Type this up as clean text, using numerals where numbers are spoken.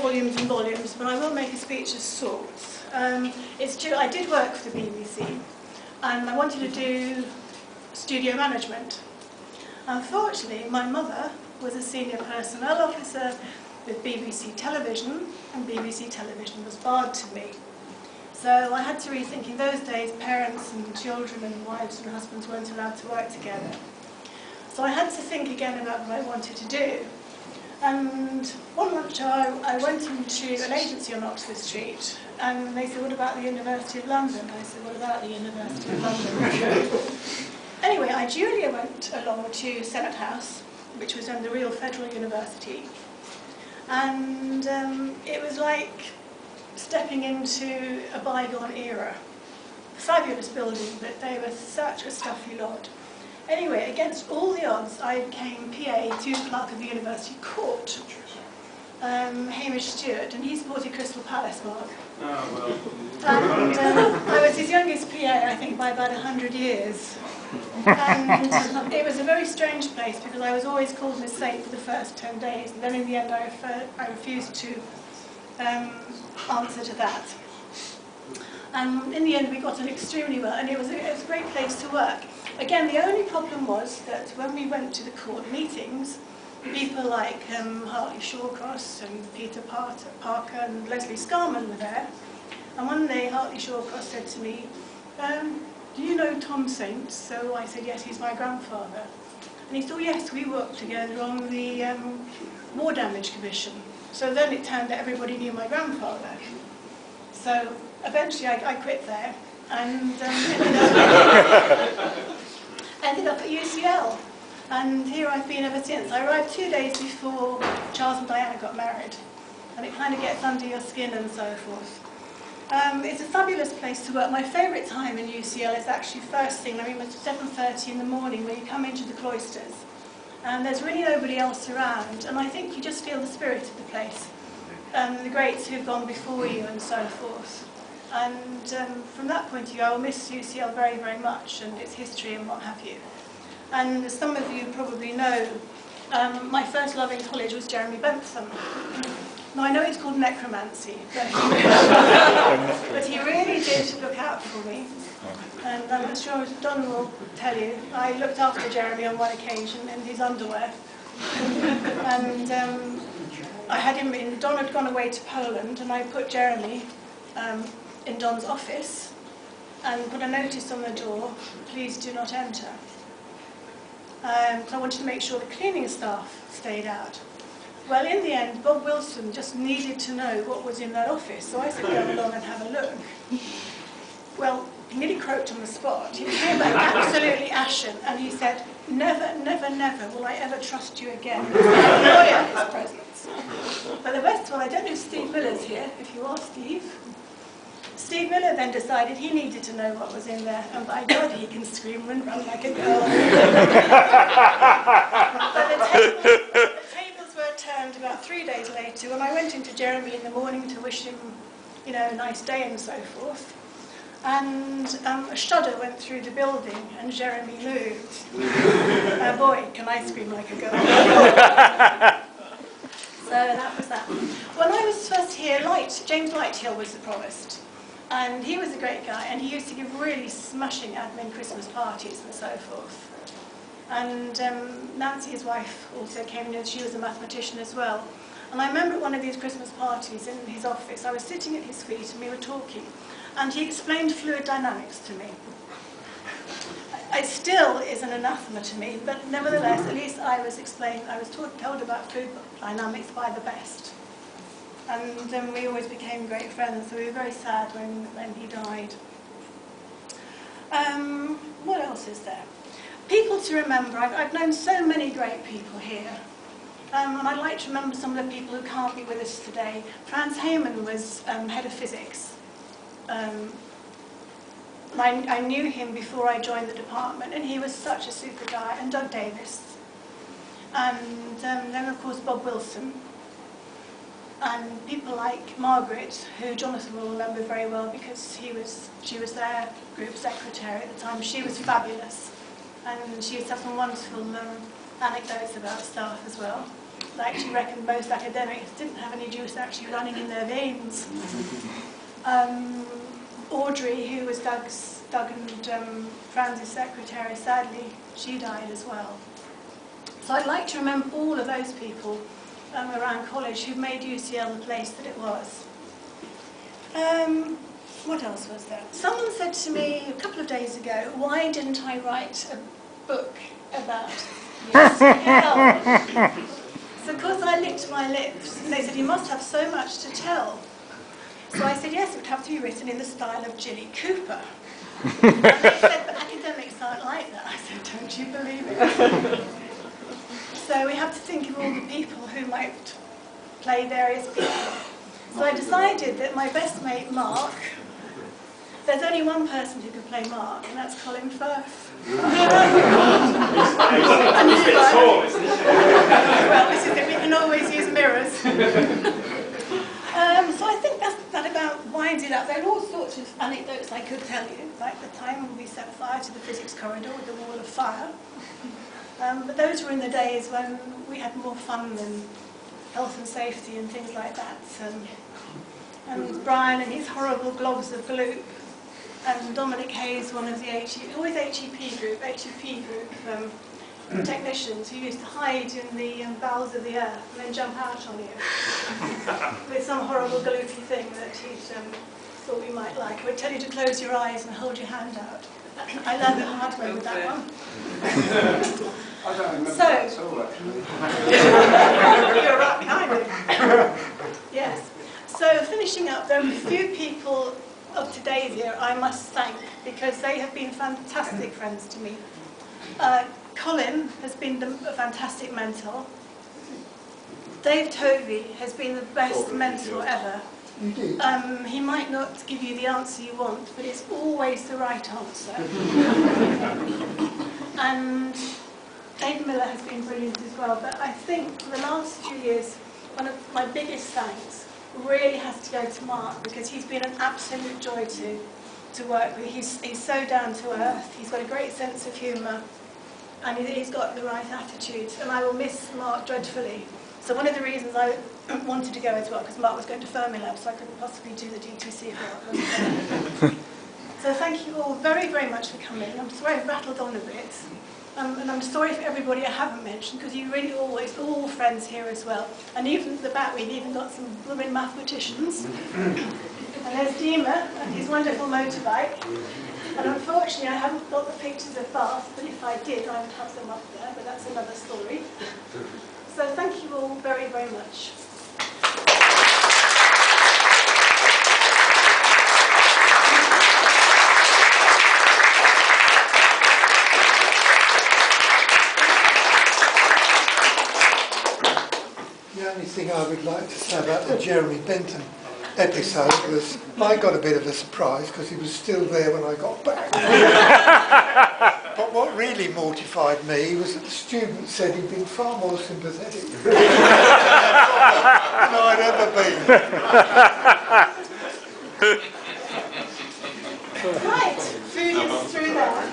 volumes and volumes, but I will make a speech of sorts. It's true, I did work for the BBC, and I wanted to do studio management. Unfortunately, my mother was a senior personnel officer with BBC Television, and BBC Television was barred to me. So I had to rethink. In those days, parents and children and wives and husbands weren't allowed to work together. So I had to think again about what I wanted to do. And one lunch I went into an agency on Oxford Street, and they said, what about the University of London? I said, what about the University of London? Anyway, I duly went along to Senate House, which was the real federal university. And it was like stepping into a bygone era. Fabulous building, but they were such a stuffy lot. Anyway, against all the odds, I became PA to the Clerk of the University Court, Hamish Stewart, and he supported Crystal Palace, Mark. Oh, well. And I was his youngest PA, I think, by about 100 years. And it was a very strange place because I was always called Miss Saint for the first 10 days, and then in the end I refused to answer to that. And in the end we got on extremely well, and it was a great place to work. Again, the only problem was that when we went to the court meetings, people like Hartley Shawcross and Peter Parker and Leslie Scarman were there. And one day Hartley Shawcross said to me, do you know Tom Saint? So I said, yes, he's my grandfather. And he said, oh, yes, we worked together on the War Damage Commission. So then it turned out everybody knew my grandfather. So eventually I quit there and ended up at UCL. And here I've been ever since. I arrived 2 days before Charles and Diana got married. And it kind of gets under your skin and so forth. It's a fabulous place to work. My favourite time in UCL is actually first thing, I mean, it's 7:30 in the morning when you come into the cloisters. And there's really nobody else around. And I think you just feel the spirit of the place. The greats who've gone before you and so forth. And from that point of view, I will miss UCL very, very much and its history and what have you. And as some of you probably know, my first love in college was Jeremy Bentham. Now, I know it's called necromancy, but he really did look out for me. And I'm sure Don will tell you, I looked after Jeremy on one occasion in his underwear. And I had him in, Don had gone away to Poland, and I put Jeremy in Don's office and put a notice on the door, please do not enter. So I wanted to make sure the cleaning staff stayed out. Well, in the end, Bob Wilson just needed to know what was in that office, so I said, go along and have a look. Well, he nearly croaked on the spot. He came back absolutely ashen, and he said, never, never, never will I ever trust you again. There's a lawyer in his presence. But the best one, I don't know if Steve Miller's here, if you ask Steve. Steve Miller then decided he needed to know what was in there, and by God, he can scream and run like a girl. But the tables were turned about 3 days later when I went into Jeremy in the morning to wish him, you know, a nice day and so forth. And a shudder went through the building, and Jeremy moved. Boy, can I scream like a girl. So that was that. When I was first here, James Lighthill was the provost. And he was a great guy, and he used to give really smashing admin Christmas parties and so forth. And Nancy, his wife, also came in, and she was a mathematician as well. And I remember at one of these Christmas parties in his office, I was sitting at his feet and we were talking, and he explained fluid dynamics to me. It still is an anathema to me, but nevertheless, at least I was told about fluid dynamics by the best. And we always became great friends, so we were very sad when he died. What else is there? People to remember. I've known so many great people here. And I'd like to remember some of the people who can't be with us today. Franz Heyman was head of physics. I knew him before I joined the department, and he was such a super guy. And Doug Davis. And then, of course, Bob Wilson. And people like Margaret, who Jonathan will remember very well because she was their group secretary at the time. She was fabulous, and she used to have some wonderful anecdotes about staff as well. like she reckoned most academics didn't have any juice actually running in their veins. Audrey, who was Doug and Franz's secretary, sadly, she died as well. So I'd like to remember all of those people around college who made UCL the place that it was. What else was there? Someone said to me a couple of days ago, why didn't I write a book about UCL? So because I licked my lips, and they said, you must have so much to tell. So I said, yes, it would have to be written in the style of Ginny Cooper. And they said, but academics aren't like that. I said, don't you believe it? So we have to think of all the people who might play various people. So I decided that my best mate, Mark, there's only one person who could play Mark, and that's Colin Firth. And he's like, well, this is it, we can always use mirrors. So I think that about winds it up. There are all sorts of anecdotes I could tell you, like the time when we set fire to the physics corridor with the wall of fire. But those were in the days when we had more fun than health and safety and things like that. And Brian and his horrible globs of gloop. And Dominic Hayes, one of the HEP group technicians who used to hide in the bowels of the earth and then jump out on you with some horrible gloopy thing that he thought we might like. He would tell you to close your eyes and hold your hand out. I learned the hard way with that one. I don't remember that at all, actually. You're right behind it. Yes. So finishing up, there are a few people of today's year I must thank because they have been fantastic friends to me. Colin has been a fantastic mentor. Dave Tovey has been the best mentor ever. He might not give you the answer you want, but it's always the right answer. And Dave Miller has been brilliant as well, but I think for the last few years, one of my biggest thanks really has to go to Mark, because he's been an absolute joy to work with. He's so down to earth, he's got a great sense of humour, and he's got the right attitude, and I will miss Mark dreadfully. So one of the reasons I wanted to go as well, because Mark was going to Fermilab, so I couldn't possibly do the DTC if Mark wasn't there. So thank you all very, very much for coming. I'm sorry I've rattled on a bit. And I'm sorry for everybody I haven't mentioned, because you're really always all friends here as well. And even at the back, we've even got some women mathematicians. And there's Dima and his wonderful motorbike. And unfortunately, I haven't got the pictures of Bath, but if I did, I would have them up there, but that's another story. So thank you all very, very much. The only thing I would like to say about the Jeremy Bentham episode was I got a bit of a surprise because he was still there when I got back. But what really mortified me was that the student said he'd been far more sympathetic than I'd ever been. Right, food is through there.